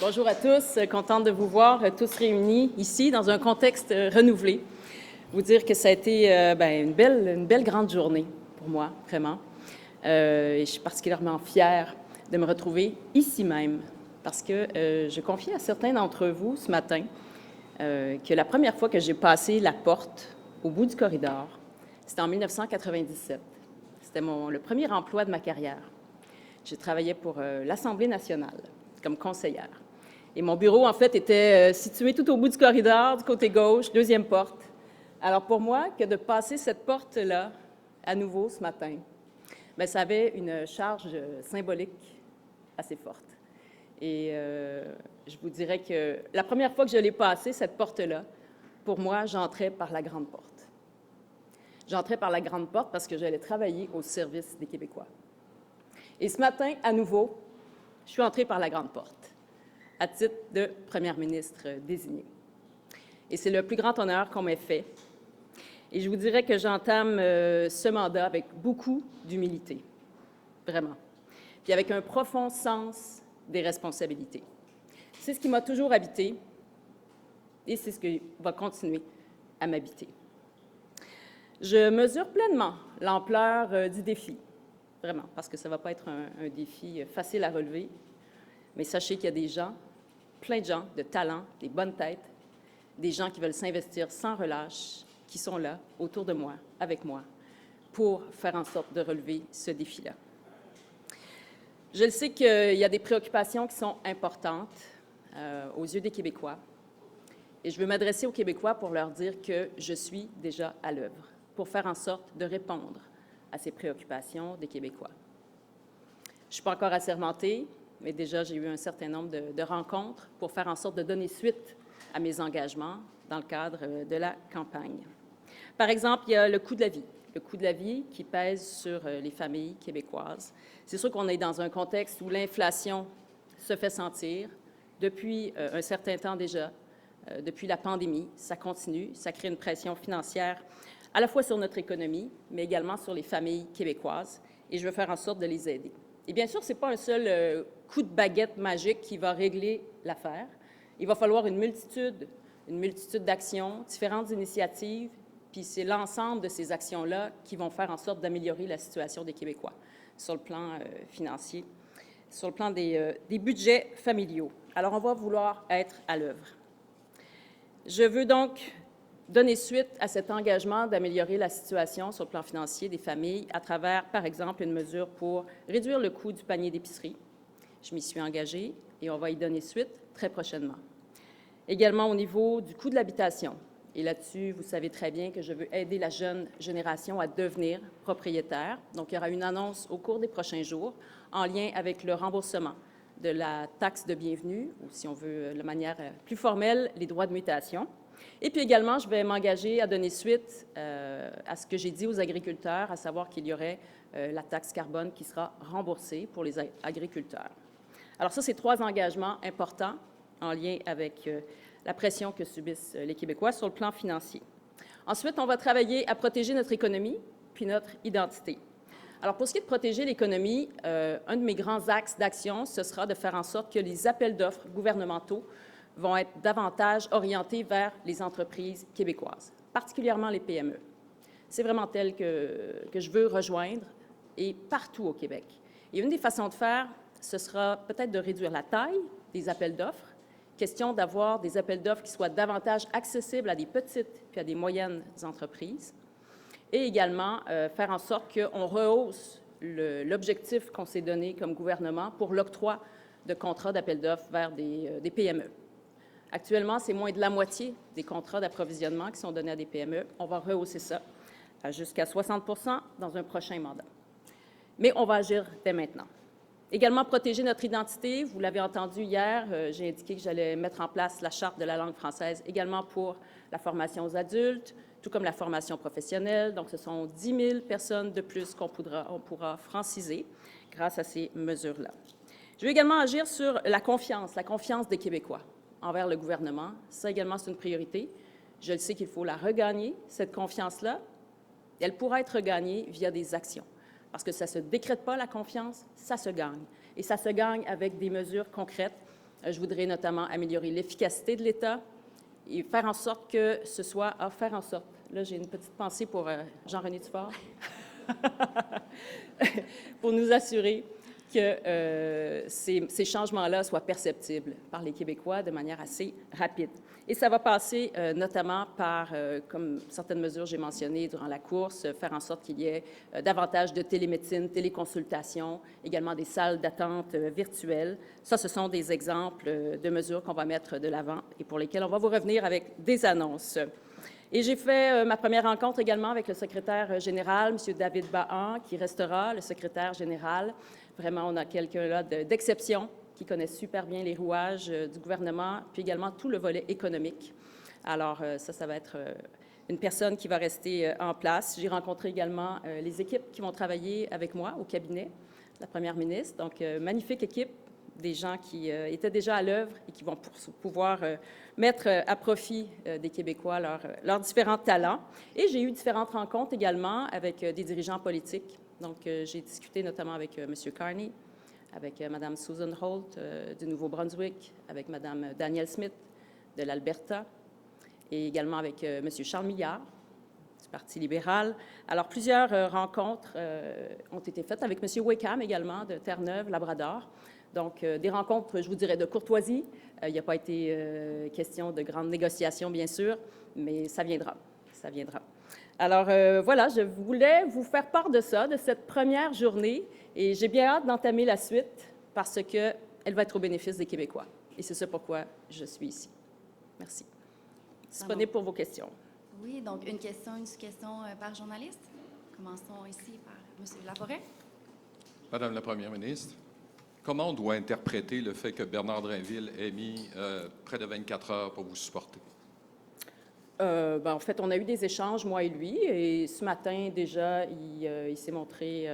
Bonjour à tous, contente de vous voir tous réunis ici dans un contexte renouvelé. Vous dire que ça a été une belle grande journée pour moi, vraiment. Et je suis particulièrement fière de me retrouver ici même parce que je confie à certains d'entre vous ce matin que la première fois que j'ai passé la porte au bout du corridor, c'était en 1997. C'était le premier emploi de ma carrière. J'ai travaillé pour l'Assemblée nationale comme conseillère. Et mon bureau, en fait, était situé tout au bout du corridor, du côté gauche, deuxième porte. Alors pour moi, que de passer cette porte-là à nouveau ce matin, bien, ça avait une charge symbolique assez forte. Et je vous dirais que la première fois que je l'ai passée, cette porte-là, pour moi, j'entrais par la grande porte. J'entrais par la grande porte parce que j'allais travailler au service des Québécois. Et ce matin, à nouveau, je suis entrée par la grande porte, à titre de première ministre désignée. Et c'est le plus grand honneur qu'on m'ait fait. Et je vous dirais que j'entame ce mandat avec beaucoup d'humilité, vraiment, puis avec un profond sens des responsabilités. C'est ce qui m'a toujours habité et c'est ce qui va continuer à m'habiter. Je mesure pleinement l'ampleur du défi, vraiment, parce que ça ne va pas être un défi facile à relever, mais sachez qu'il y a des gens, plein de gens, de talents, des bonnes têtes, des gens qui veulent s'investir sans relâche, qui sont là, autour de moi, avec moi, pour faire en sorte de relever ce défi-là. Je le sais qu'il y a des préoccupations qui sont importantes aux yeux des Québécois, et je veux m'adresser aux Québécois pour leur dire que je suis déjà à l'œuvre, pour faire en sorte de répondre à ces préoccupations des Québécois. Je ne suis pas encore assermentée, mais déjà j'ai eu un certain nombre de rencontres pour faire en sorte de donner suite à mes engagements dans le cadre de la campagne. Par exemple, il y a le coût de la vie qui pèse sur les familles québécoises. C'est sûr qu'on est dans un contexte où l'inflation se fait sentir depuis un certain temps déjà, depuis la pandémie. Ça continue, ça crée une pression financière à la fois sur notre économie, mais également sur les familles québécoises, et je veux faire en sorte de les aider. Et bien sûr, ce n'est pas un seul coup de baguette magique qui va régler l'affaire. Il va falloir une multitude d'actions, différentes initiatives, puis c'est l'ensemble de ces actions-là qui vont faire en sorte d'améliorer la situation des Québécois sur le plan financier, sur le plan des budgets familiaux. Alors, on va vouloir être à l'œuvre. Je veux donc donner suite à cet engagement d'améliorer la situation sur le plan financier des familles à travers, par exemple, une mesure pour réduire le coût du panier d'épicerie. Je m'y suis engagée et on va y donner suite très prochainement. Également au niveau du coût de l'habitation. Et là-dessus, vous savez très bien que je veux aider la jeune génération à devenir propriétaire. Donc, il y aura une annonce au cours des prochains jours en lien avec le remboursement de la taxe de bienvenue, ou si on veut de manière plus formelle, les droits de mutation. Et puis également, je vais m'engager à donner suite à ce que j'ai dit aux agriculteurs, à savoir qu'il y aurait la taxe carbone qui sera remboursée pour les agriculteurs. Alors ça, c'est 3 engagements importants en lien avec la pression que subissent les Québécois sur le plan financier. Ensuite, on va travailler à protéger notre économie puis notre identité. Alors, pour ce qui est de protéger l'économie, un de mes grands axes d'action, ce sera de faire en sorte que les appels d'offres gouvernementaux vont être davantage orientés vers les entreprises québécoises, particulièrement les PME. C'est vraiment tel que je veux rejoindre, et partout au Québec. Et une des façons de faire, ce sera peut-être de réduire la taille des appels d'offres, question d'avoir des appels d'offres qui soient davantage accessibles à des petites puis à des moyennes entreprises, et également faire en sorte qu'on rehausse l'objectif qu'on s'est donné comme gouvernement pour l'octroi de contrats d'appel d'offres vers des PME. Actuellement, c'est moins de la moitié des contrats d'approvisionnement qui sont donnés à des PME. On va rehausser ça à jusqu'à 60 % dans un prochain mandat. Mais on va agir dès maintenant. Également, protéger notre identité. Vous l'avez entendu hier, j'ai indiqué que j'allais mettre en place la Charte de la langue française également pour la formation aux adultes, tout comme la formation professionnelle. Donc, ce sont 10 000 personnes de plus qu'on pourra franciser grâce à ces mesures-là. Je vais également agir sur la confiance des Québécois envers le gouvernement. Ça également, c'est une priorité. Je le sais qu'il faut la regagner, cette confiance-là. Elle pourra être regagnée via des actions. Parce que ça ne se décrète pas, la confiance, ça se gagne. Et ça se gagne avec des mesures concrètes Je voudrais notamment améliorer l'efficacité de l'État et faire en sorte que ce soit... Ah, faire en sorte. Là, j'ai une petite pensée pour Jean-René Dufort. Pour nous assurer que ces changements-là soient perceptibles par les Québécois de manière assez rapide. Et ça va passer notamment par, comme certaines mesures j'ai mentionnées durant la course, faire en sorte qu'il y ait davantage de télémédecine, téléconsultation, également des salles d'attente virtuelles. Ça, ce sont des exemples de mesures qu'on va mettre de l'avant et pour lesquelles on va vous revenir avec des annonces. Et j'ai fait ma première rencontre également avec le secrétaire général, M. David Bahan, qui restera le secrétaire général. Vraiment, on a quelqu'un là d'exception qui connaît super bien les rouages du gouvernement, puis également tout le volet économique. Alors, ça va être une personne qui va rester en place. J'ai rencontré également les équipes qui vont travailler avec moi au cabinet de la première ministre. Donc, magnifique équipe, des gens qui étaient déjà à l'œuvre et qui vont pouvoir mettre à profit des Québécois leurs différents talents. Et j'ai eu différentes rencontres également avec des dirigeants politiques. Donc, j'ai discuté notamment avec M. Carney, avec Mme Susan Holt du Nouveau-Brunswick, avec Mme Danielle Smith de l'Alberta et également avec M. Charles Millard du Parti libéral. Alors, plusieurs rencontres ont été faites avec M. Wakeham également de Terre-Neuve, Labrador. Donc, des rencontres, je vous dirais, de courtoisie. Il n'y a pas été question de grandes négociations, bien sûr, mais ça viendra. Ça viendra. Alors, voilà, je voulais vous faire part de ça, de cette première journée, et j'ai bien hâte d'entamer la suite parce qu'elle va être au bénéfice des Québécois. Et c'est ça pourquoi je suis ici. Merci. Disponible pour vos questions. Oui, donc une question, une sous-question par journaliste. Commençons ici par M. Laforêt. Madame la Première ministre, comment on doit interpréter le fait que Bernard Drainville ait mis près de 24 heures pour vous supporter? En fait, on a eu des échanges, moi et lui, et ce matin, déjà, il s'est montré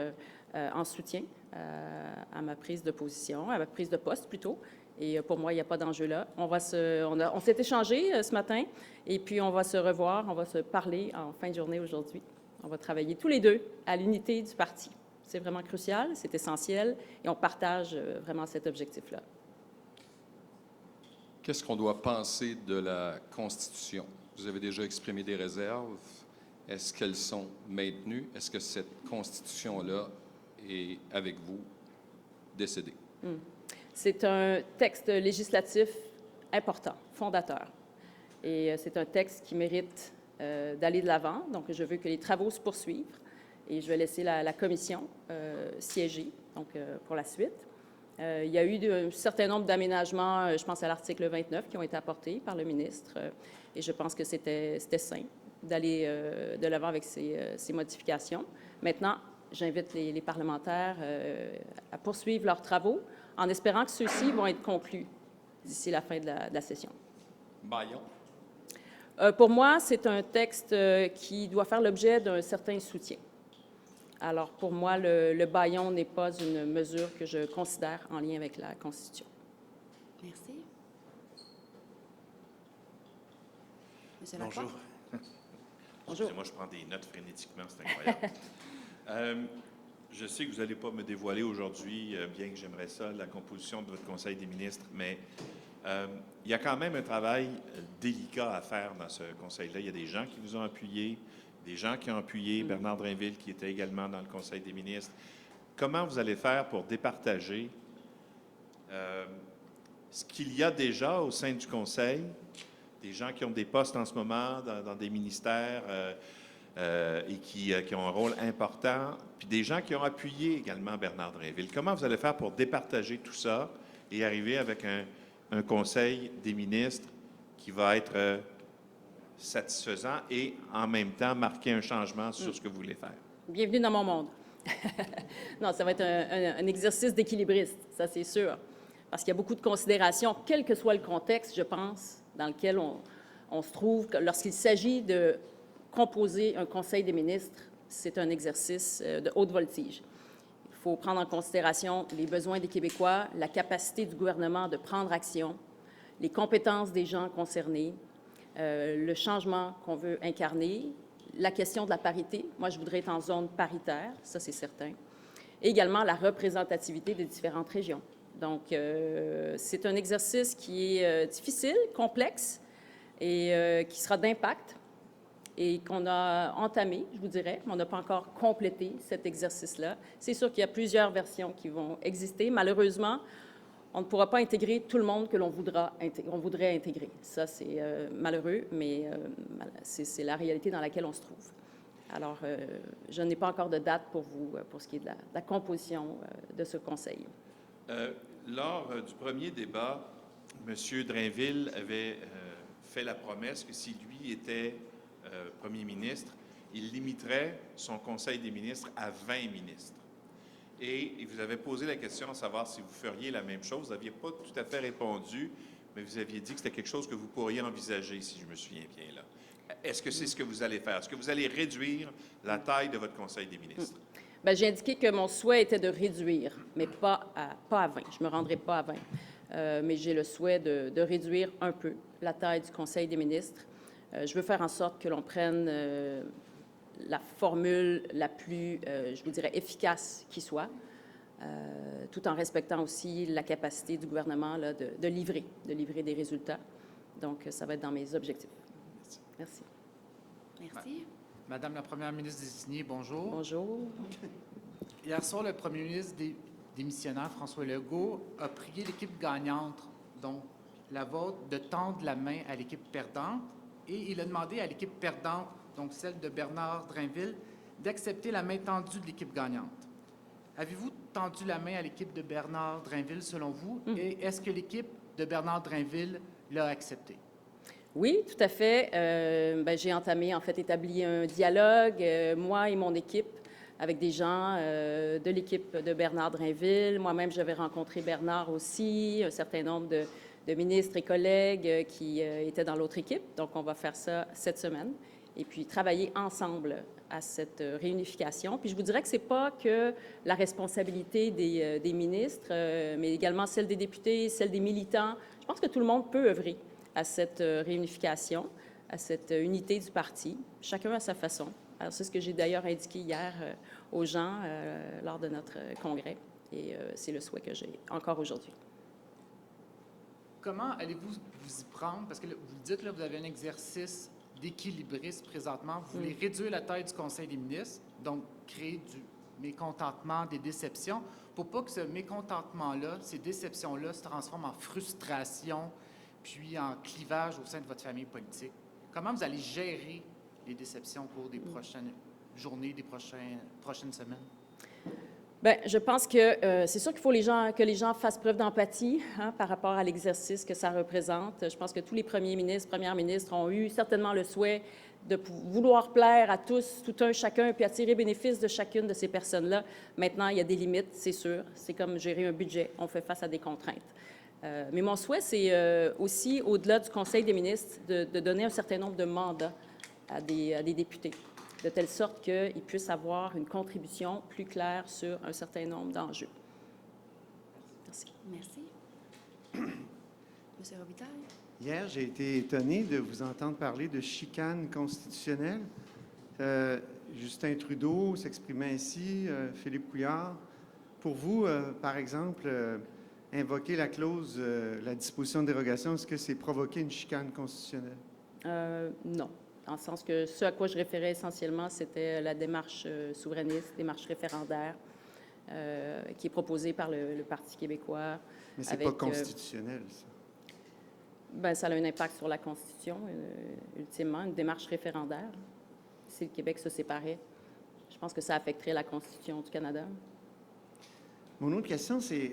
en soutien à ma prise de position, à ma prise de poste, plutôt. Et pour moi, il n'y a pas d'enjeu là. On s'est échangé ce matin, et puis on va se revoir, on va se parler en fin de journée aujourd'hui. On va travailler tous les deux à l'unité du parti. C'est vraiment crucial, c'est essentiel, et on partage vraiment cet objectif-là. Qu'est-ce qu'on doit penser de la Constitution? Vous avez déjà exprimé des réserves. Est-ce qu'elles sont maintenues? Est-ce que cette Constitution-là est, avec vous, décédée? C'est un texte législatif important, fondateur. Et c'est un texte qui mérite d'aller de l'avant. Donc, je veux que les travaux se poursuivent. Et je vais laisser la commission siéger donc, pour la suite. Il y a eu un certain nombre d'aménagements, je pense à l'article 29, qui ont été apportés par le ministre. Et je pense que c'était sain d'aller de l'avant avec ces modifications. Maintenant, j'invite les parlementaires à poursuivre leurs travaux en espérant que ceux-ci vont être conclus d'ici la fin de la session. Baillon. Pour moi, c'est un texte qui doit faire l'objet d'un certain soutien. Alors, pour moi, le bâillon n'est pas une mesure que je considère en lien avec la Constitution. Merci. Monsieur Lacroix. Bonjour. Bonjour. Moi, je prends des notes frénétiquement, c'est incroyable. Je sais que vous n'allez pas me dévoiler aujourd'hui, bien que j'aimerais ça, la composition de votre Conseil des ministres, mais il y a quand même un travail délicat à faire dans ce Conseil-là. Il y a des gens qui vous ont appuyé, des gens qui ont appuyé Bernard Drainville, qui était également dans le Conseil des ministres. Comment vous allez faire pour départager ce qu'il y a déjà au sein du Conseil, des gens qui ont des postes en ce moment dans des ministères et qui ont un rôle important, puis des gens qui ont appuyé également Bernard Drainville. Comment vous allez faire pour départager tout ça et arriver avec un Conseil des ministres qui va être satisfaisant et en même temps marquer un changement sur ce que vous voulez faire? Bienvenue dans mon monde. Non, ça va être un exercice d'équilibriste, ça c'est sûr. Parce qu'il y a beaucoup de considérations, quel que soit le contexte, je pense, dans lequel on se trouve. Lorsqu'il s'agit de composer un Conseil des ministres, c'est un exercice de haute voltige. Il faut prendre en considération les besoins des Québécois, la capacité du gouvernement de prendre action, les compétences des gens concernés, le changement qu'on veut incarner, la question de la parité. Moi, je voudrais être en zone paritaire, ça c'est certain. Et également la représentativité des différentes régions, Donc, c'est un exercice qui est difficile, complexe et qui sera d'impact et qu'on a entamé, je vous dirais. On n'a pas encore complété cet exercice-là. C'est sûr qu'il y a plusieurs versions qui vont exister. Malheureusement, on ne pourra pas intégrer tout le monde que l'on voudrait intégrer. Ça, c'est malheureux, mais c'est la réalité dans laquelle on se trouve. Alors, je n'ai pas encore de date pour vous, pour ce qui est de la composition de ce conseil. Lors du premier débat, M. Drainville avait fait la promesse que si lui était premier ministre, il limiterait son conseil des ministres à 20 ministres. Et il vous avait posé la question de savoir si vous feriez la même chose. Vous n'aviez pas tout à fait répondu, mais vous aviez dit que c'était quelque chose que vous pourriez envisager, si je me souviens bien là. Est-ce que c'est ce que vous allez faire? Est-ce que vous allez réduire la taille de votre conseil des ministres? Bien, j'ai indiqué que mon souhait était de réduire, mais pas à 20. Je ne me rendrai pas à 20. Mais j'ai le souhait de réduire un peu la taille du conseil des ministres. Je veux faire en sorte que l'on prenne la formule la plus, je vous dirais, efficace qui soit, tout en respectant aussi la capacité du gouvernement là, de livrer des résultats. Donc, ça va être dans mes objectifs. Merci. Merci. Madame la première ministre désignée, bonjour. Bonjour. Hier soir, le premier ministre démissionnaire, François Legault, a prié l'équipe gagnante, donc la vôtre, de tendre la main à l'équipe perdante et il a demandé à l'équipe perdante, donc celle de Bernard Drainville, d'accepter la main tendue de l'équipe gagnante. Avez-vous tendu la main à l'équipe de Bernard Drainville, selon vous, et est-ce que l'équipe de Bernard Drainville l'a accepté? Oui, tout à fait. J'ai entamé, en fait, établi un dialogue, moi et mon équipe, avec des gens de l'équipe de Bernard Drainville. Moi-même, j'avais rencontré Bernard aussi, un certain nombre de ministres et collègues qui étaient dans l'autre équipe. Donc, on va faire ça cette semaine et puis travailler ensemble à cette réunification. Puis je vous dirais que ce n'est pas que la responsabilité des ministres, mais également celle des députés, celle des militants. Je pense que tout le monde peut œuvrer à cette réunification, à cette unité du parti, chacun à sa façon. Alors, c'est ce que j'ai d'ailleurs indiqué hier aux gens lors de notre congrès, et c'est le souhait que j'ai encore aujourd'hui. Comment allez-vous vous y prendre? Parce que vous le dites, là, vous avez un exercice d'équilibriste présentement. Vous voulez réduire la taille du Conseil des ministres, donc créer du mécontentement, des déceptions, pour pas que ce mécontentement-là, ces déceptions-là se transforment en frustration, puis en clivage au sein de votre famille politique. Comment vous allez gérer les déceptions au cours des prochaines journées, des prochaines semaines? Bien, je pense que c'est sûr qu'il faut que les gens fassent preuve d'empathie par rapport à l'exercice que ça représente. Je pense que tous les premiers ministres, premières ministres ont eu certainement le souhait de vouloir plaire à tous, tout un chacun, puis attirer bénéfice de chacune de ces personnes-là. Maintenant, il y a des limites, c'est sûr. C'est comme gérer un budget. On fait face à des contraintes. Mais mon souhait, c'est aussi, au-delà du Conseil des ministres, de donner un certain nombre de mandats à des députés, de telle sorte qu'ils puissent avoir une contribution plus claire sur un certain nombre d'enjeux. Merci. Merci. Monsieur Robitaille. Hier, j'ai été étonné de vous entendre parler de chicane constitutionnelle. Justin Trudeau s'exprimait ainsi, Philippe Couillard. Pour vous, par exemple, invoquer la clause, la disposition de dérogation, est-ce que c'est provoquer une chicane constitutionnelle? Non. En le sens que ce à quoi je référais essentiellement, c'était la démarche souverainiste, démarche référendaire, qui est proposée par le Parti québécois. Mais ce n'est pas constitutionnel, ça. Bien, ça a un impact sur la Constitution, ultimement, une démarche référendaire. Si le Québec se séparait, je pense que ça affecterait la Constitution du Canada. Mon autre question, c'est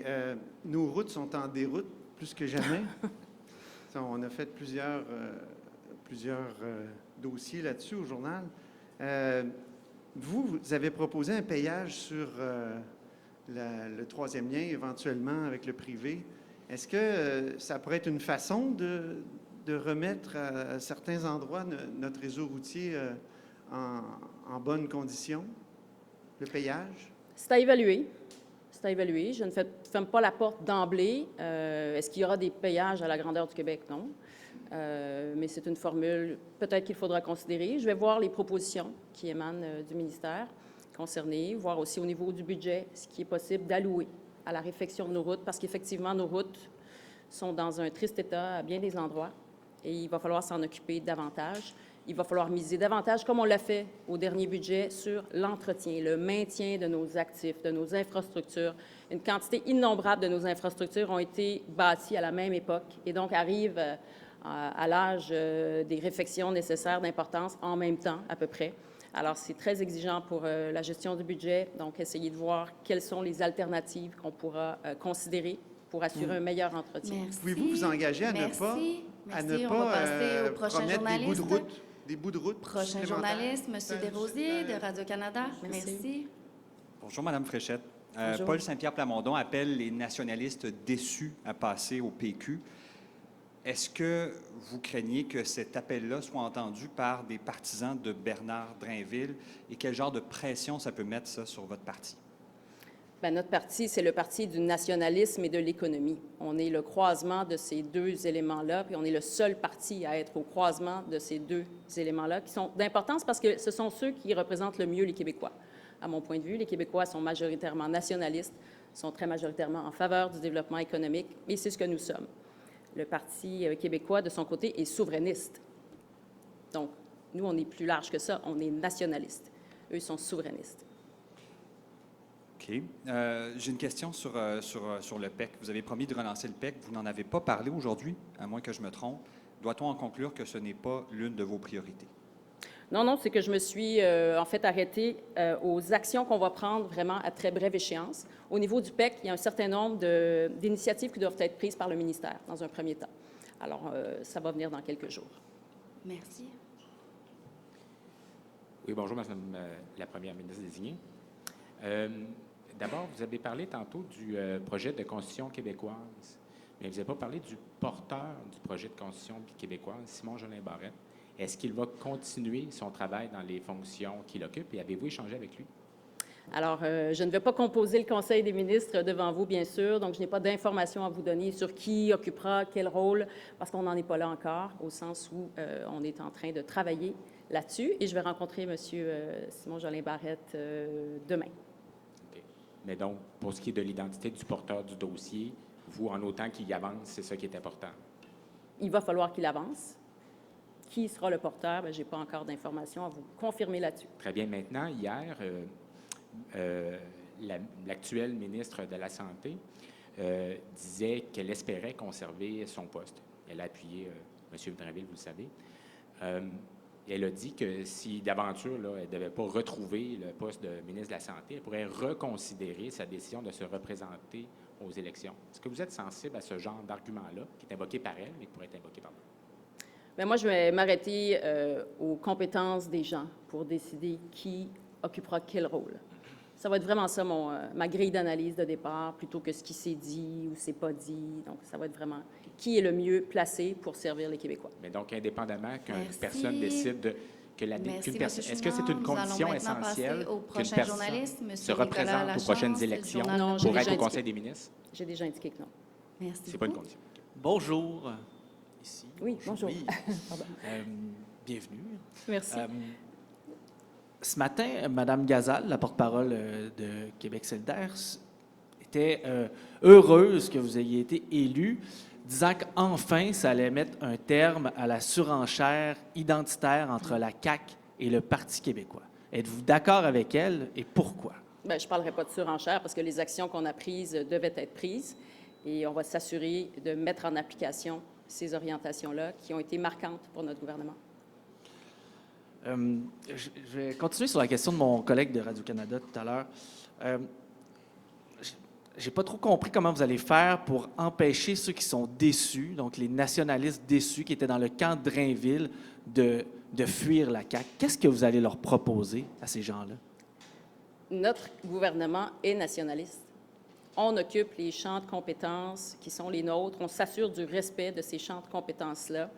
nos routes sont en déroute plus que jamais. On a fait plusieurs dossiers là-dessus au journal. Vous avez proposé un payage sur le troisième lien, éventuellement avec le privé. Est-ce que ça pourrait être une façon de remettre à certains endroits notre réseau routier en bonne condition, le payage? C'est à évaluer. C'est à évaluer. Je ne ferme pas la porte d'emblée. Est-ce qu'il y aura des payages à la grandeur du Québec? Non. Mais c'est une formule peut-être qu'il faudra considérer. Je vais voir les propositions qui émanent du ministère concerné, voir aussi au niveau du budget ce qui est possible d'allouer à la réfection de nos routes, parce qu'effectivement, nos routes sont dans un triste état à bien des endroits, et il va falloir s'en occuper davantage. Il va falloir miser davantage, comme on l'a fait au dernier budget, sur l'entretien, le maintien de nos actifs, de nos infrastructures. Une quantité innombrable de nos infrastructures ont été bâties à la même époque et donc arrivent à l'âge des réfections nécessaires d'importance en même temps, à peu près. Alors, c'est très exigeant pour la gestion du budget. Donc, essayez de voir quelles sont les alternatives qu'on pourra considérer pour assurer un meilleur entretien. Merci. Pouvez-vous vous engager à ne Merci. pas, Merci. On va passer au prochain promettre journaliste. des bouts de route Prochain supplémentaires? journaliste, M. Desrosiers de Radio-Canada. Merci. Merci. Bonjour, Mme Fréchette. Bonjour. Paul Saint-Pierre Plamondon appelle les nationalistes déçus à passer au PQ. Est-ce que vous craignez que cet appel-là soit entendu par des partisans de Bernard Drainville et quel genre de pression ça peut mettre ça sur votre parti? Bien, notre parti, c'est le parti du nationalisme et de l'économie. On est le croisement de ces deux éléments-là, puis on est le seul parti à être au croisement de ces deux éléments-là, qui sont d'importance parce que ce sont ceux qui représentent le mieux les Québécois. À mon point de vue, les Québécois sont majoritairement nationalistes, sont très majoritairement en faveur du développement économique, et c'est ce que nous sommes. Le Parti québécois, de son côté, est souverainiste. Donc, nous, on est plus large que ça, on est nationaliste. Eux sont souverainistes. OK. J'ai une question sur le PEC. Vous avez promis de relancer le PEC. Vous n'en avez pas parlé aujourd'hui, à moins que je me trompe. Doit-on en conclure que ce n'est pas l'une de vos priorités? Non, non, c'est que je me suis en fait arrêtée aux actions qu'on va prendre vraiment à très brève échéance. Au niveau du PEC, il y a un certain nombre d'initiatives qui doivent être prises par le ministère dans un premier temps. Alors, ça va venir dans quelques jours. Merci. Oui, bonjour, Madame la Première ministre désignée. D'abord, vous avez parlé tantôt du projet de Constitution québécoise, mais vous n'avez pas parlé du porteur du projet de Constitution québécoise, Simon-Jolin Barrette. Est-ce qu'il va continuer son travail dans les fonctions qu'il occupe et avez-vous échangé avec lui? Alors, je ne vais pas composer le Conseil des ministres devant vous, bien sûr, donc je n'ai pas d'informations à vous donner sur qui occupera quel rôle, parce qu'on n'en est pas là encore, au sens où on est en train de travailler là-dessus, et je vais rencontrer M. Simon-Jolin Barrette demain. OK. Mais donc, pour ce qui est de l'identité du porteur du dossier, vous, en autant qu'il avance, c'est ça qui est important? Il va falloir qu'il avance. Qui sera le porteur? Je n'ai pas encore d'informations à vous confirmer là-dessus. Très bien. Maintenant, hier, l'actuelle ministre de la Santé disait qu'elle espérait conserver son poste. Elle a appuyé M. Drainville, vous le savez. Elle a dit que si d'aventure, là, elle ne devait pas retrouver le poste de ministre de la Santé, elle pourrait reconsidérer sa décision de se représenter aux élections. Est-ce que vous êtes sensible à ce genre d'argument-là, qui est invoqué par elle, mais qui pourrait être invoqué par vous? Bien, moi, je vais m'arrêter aux compétences des gens pour décider qui occupera quel rôle. Ça va être vraiment ça, ma grille d'analyse de départ, plutôt que ce qui s'est dit ou s'est pas dit. Donc, ça va être vraiment qui est le mieux placé pour servir les Québécois. Mais donc, indépendamment qu'une Merci. personne décide Merci, qu'une M. personne, est-ce que c'est une Chouinard. Nous allons condition maintenant essentielle passer au qu'une prochain personne journaliste, M. se Nicolas représente aux Lachance, prochaines du élections Journal de Non, Montréal. j'ai pour être déjà au Conseil indiqué. des ministres? J'ai déjà indiqué que non. Merci C'est pas une beaucoup. condition. Bonjour, ici. Oui, bonjour. Oui. Pardon. Bienvenue. Merci. Ce matin, Mme Gazal, la porte-parole de Québec solidaire, était heureuse que vous ayez été élu, disant qu'enfin, ça allait mettre un terme à la surenchère identitaire entre la CAQ et le Parti québécois. Êtes-vous d'accord avec elle et pourquoi? Bien, je ne parlerai pas de surenchère parce que les actions qu'on a prises devaient être prises et on va s'assurer de mettre en application ces orientations-là qui ont été marquantes pour notre gouvernement. Je vais continuer sur la question de mon collègue de Radio-Canada tout à l'heure. J'ai pas trop compris comment vous allez faire pour empêcher ceux qui sont déçus, donc les nationalistes déçus qui étaient dans le camp de Drainville, de fuir la CAQ. Qu'est-ce que vous allez leur proposer à ces gens-là? Notre gouvernement est nationaliste. On occupe les champs de compétences qui sont les nôtres. On s'assure du respect de ces champs de compétences-là.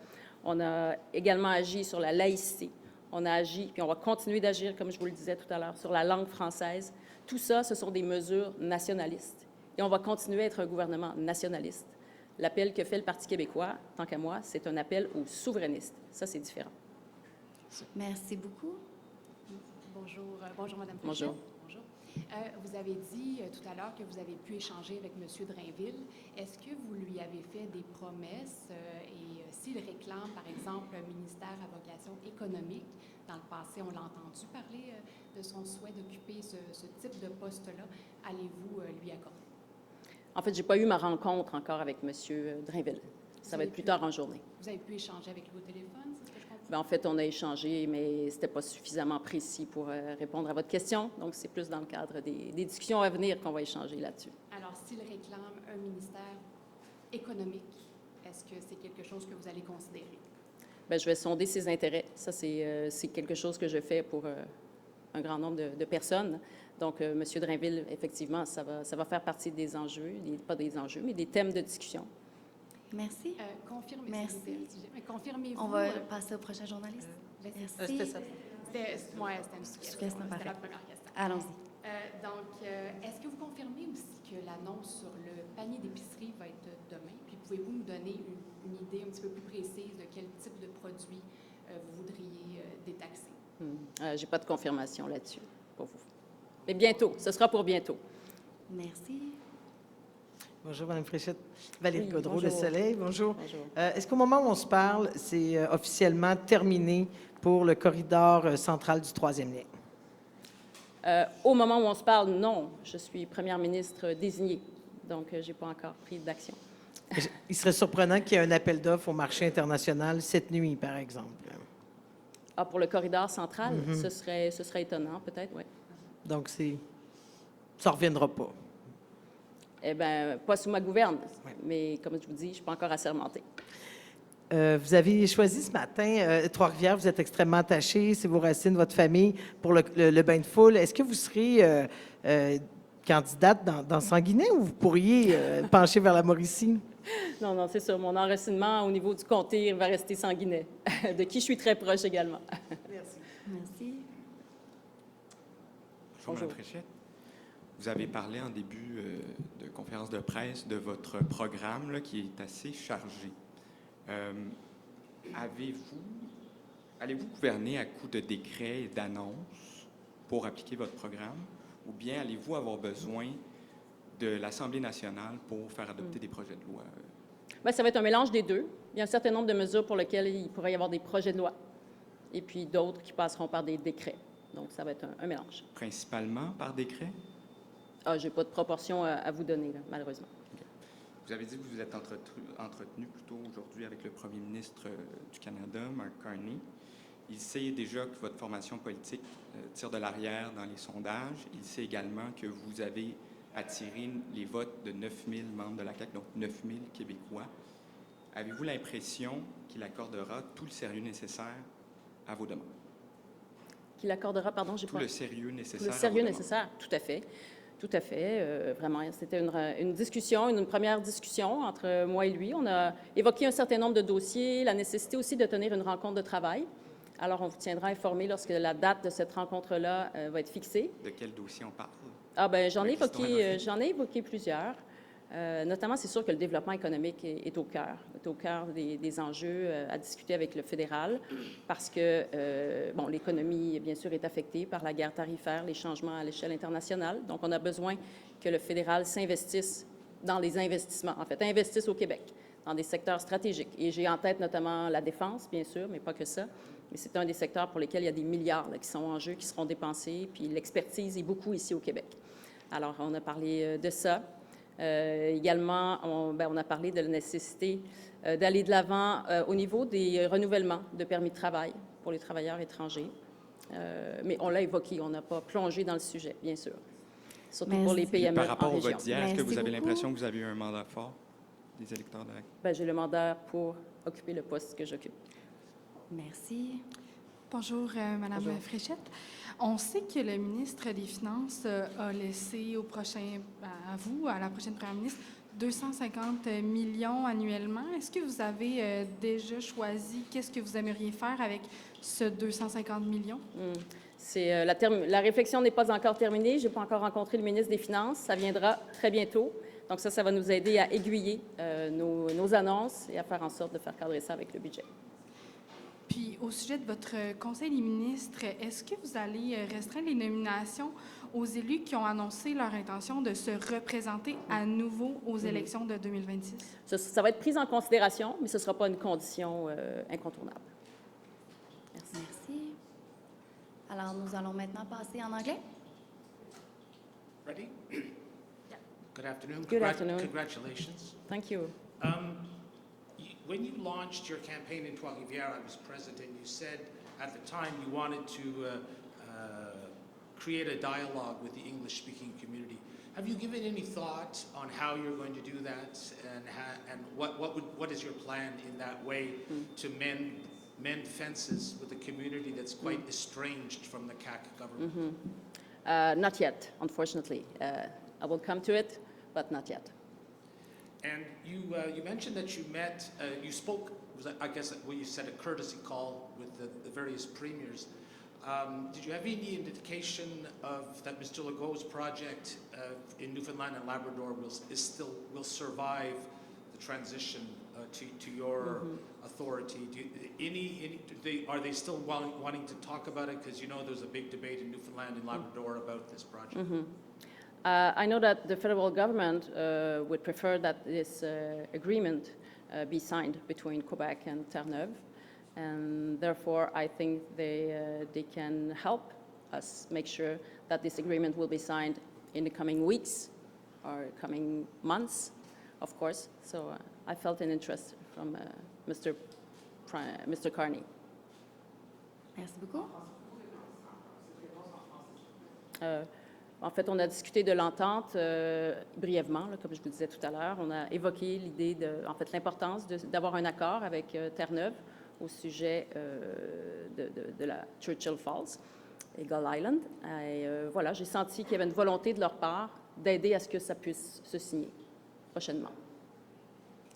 On a également agi sur la laïcité. On a agi, puis on va continuer d'agir, comme je vous le disais tout à l'heure, sur la langue française. Tout ça, ce sont des mesures nationalistes. Et on va continuer à être un gouvernement nationaliste. L'appel que fait le Parti québécois, tant qu'à moi, c'est un appel aux souverainistes. Ça, c'est différent. Merci beaucoup. Bonjour, bonjour Madame Bonjour. Fréchette. Bonjour. Vous avez dit tout à l'heure que vous avez pu échanger avec M. Drainville. Est-ce que vous lui avez fait des promesses et s'il réclame, par exemple, un ministère à vocation économique, dans le passé, on l'a entendu parler de son souhait d'occuper ce type de poste-là, allez-vous lui accorder? En fait, je n'ai pas eu ma rencontre encore avec M. Drainville. Ça va être plus tard en journée. Vous avez pu échanger avec lui au téléphone, c'est ce que je comprends? Bien, en fait, on a échangé, mais ce n'était pas suffisamment précis pour répondre à votre question. Donc, c'est plus dans le cadre des discussions à venir qu'on va échanger là-dessus. Alors, s'il réclame un ministère économique, est-ce que c'est quelque chose que vous allez considérer? Bien, je vais sonder ses intérêts. Ça, c'est quelque chose que je fais pour un grand nombre de personnes. Donc, M. Drainville, effectivement, ça va faire partie des enjeux, pas des enjeux, mais des thèmes de discussion. Merci. Confirmez, Merci. s'il vous plaît, mais confirmez-vous. On va passer au prochain journaliste. Merci. Merci. C'était une Sous-question, C'était parfait. la première question. Allons-y. Donc, est-ce que vous confirmez aussi que l'annonce sur le panier d'épicerie va être demain? Puis, pouvez-vous nous donner une idée un petit peu plus précise de quel type de produit vous voudriez détaxer? Je n'ai pas de confirmation là-dessus pour vous. Mais bientôt, ce sera pour bientôt. Merci. Bonjour, Mme Fréchette. Valérie Oui, Gaudreau, bonjour. Le Soleil. Bonjour. Bonjour. Est-ce qu'au moment où on se parle, c'est officiellement terminé pour le corridor central du 3e lien? Au moment où on se parle, non. Je suis première ministre désignée, donc je n'ai pas encore pris d'action. Il serait surprenant qu'il y ait un appel d'offres au marché international cette nuit, par exemple. Ah, pour le corridor central, ce serait étonnant, peut-être, oui. Donc, ça ne reviendra pas. Eh bien, pas sous ma gouverne, Oui. mais comme je vous dis, je ne suis pas encore assermentée. Vous avez choisi ce matin Trois-Rivières, vous êtes extrêmement attaché, c'est vos racines, votre famille, pour le bain de foule. Est-ce que vous serez candidate dans Sanguinet ou vous pourriez pencher vers la Mauricie? Non, non, c'est sûr. Mon enracinement au niveau du comté va rester Sanguinet, de qui je suis très proche également. Merci. Merci. Bonjour, Mme Fréchette. Vous avez parlé en début de conférence de presse de votre programme là, qui est assez chargé. Allez-vous gouverner à coup de décrets et d'annonces pour appliquer votre programme, ou bien allez-vous avoir besoin de l'Assemblée nationale pour faire adopter des projets de loi? Bien, ça va être un mélange des deux. Il y a un certain nombre de mesures pour lesquelles il pourrait y avoir des projets de loi, et puis d'autres qui passeront par des décrets. Donc, ça va être un mélange. Principalement par décret? Ah, je n'ai pas de proportion à vous donner, là, malheureusement. Okay. Vous avez dit que vous vous êtes entretenu plutôt aujourd'hui avec le premier ministre du Canada, Mark Carney. Il sait déjà que votre formation politique tire de l'arrière dans les sondages. Il sait également que vous avez attiré les votes de 9 000 membres de la CAQ, donc 9 000 Québécois. Avez-vous l'impression qu'il accordera tout le sérieux nécessaire à vos demandes? Qu'il accordera, pardon, j'ai tout pas... le sérieux nécessaire. Le sérieux nécessaire, tout à fait. Tout à fait. Vraiment, c'était une discussion, une première discussion entre moi et lui. On a évoqué un certain nombre de dossiers, la nécessité aussi de tenir une rencontre de travail. Alors, on vous tiendra informé lorsque la date de cette rencontre-là va être fixée. De quel dossier on parle? Ah, bien, j'en ai Oui, évoqué plusieurs. Notamment, c'est sûr que le développement économique est au cœur des enjeux à discuter avec le fédéral, parce que, bon, l'économie, bien sûr, est affectée par la guerre tarifaire, les changements à l'échelle internationale. Donc, on a besoin que le fédéral s'investisse dans les investissements, en fait, investisse au Québec, dans des secteurs stratégiques. Et j'ai en tête notamment la défense, bien sûr, mais pas que ça. Mais c'est un des secteurs pour lesquels il y a des milliards là, qui sont en jeu, qui seront dépensés, puis l'expertise est beaucoup ici au Québec. Alors, on a parlé de ça. Également, on a parlé de la nécessité d'aller de l'avant au niveau des renouvellements de permis de travail pour les travailleurs étrangers. Mais on l'a évoqué, on n'a pas plongé dans le sujet, bien sûr, surtout pour les PME Par rapport en au région. vote d'hier, est-ce que vous avez beaucoup. l'impression que vous avez eu un mandat fort des électeurs de la... Bien, j'ai le mandat pour occuper le poste que j'occupe. Merci. Bonjour, Madame Bonjour. Fréchette. On sait que le ministre des Finances a laissé à vous, à la prochaine première ministre, 250 millions annuellement. Est-ce que vous avez déjà choisi qu'est-ce que vous aimeriez faire avec ce 250 millions? La réflexion n'est pas encore terminée. Je n'ai pas encore rencontré le ministre des Finances. Ça viendra très bientôt. Donc ça va nous aider à aiguiller nos annonces et à faire en sorte de faire cadrer ça avec le budget. Puis, Puis, au sujet de votre Conseil des ministres, est-ce que vous allez restreindre les nominations aux élus qui ont annoncé leur intention de se représenter à nouveau aux élections de 2026? Ça va être pris en considération, mais ce ne sera pas une condition incontournable. Merci. Merci. Alors, nous allons maintenant passer en anglais. Ready? Good afternoon. Good afternoon. Congratulations. Thank you. When you launched your campaign in Trois-Rivières, I was present, and you said at the time you wanted to create a dialogue with the English-speaking community. Have you given any thought on how you're going to do that, and what is your plan in that way to mend fences with a community that's quite estranged from the CAQ government? Not yet, unfortunately. I will come to it, but not yet. And you mentioned that you met, you spoke, I guess what you said, a courtesy call with the various premiers. Did you have any indication of that Mr. Legault's project in Newfoundland and Labrador will survive the transition to your authority? Are they still wanting to talk about it? Because you know there's a big debate in Newfoundland and Labrador about this project. I know that the federal government would prefer that this agreement be signed between Quebec and Terre-Neuve, and therefore I think they can help us make sure that this agreement will be signed in the coming weeks or coming months, of course. So I felt an interest from Mr. Carney. Merci beaucoup. En fait, on a discuté de l'entente brièvement, là, comme je vous disais tout à l'heure. On a évoqué l'idée l'importance d'avoir un accord avec Terre-Neuve au sujet de la Churchill Falls et Gull Island. Et voilà, j'ai senti qu'il y avait une volonté de leur part d'aider à ce que ça puisse se signer prochainement.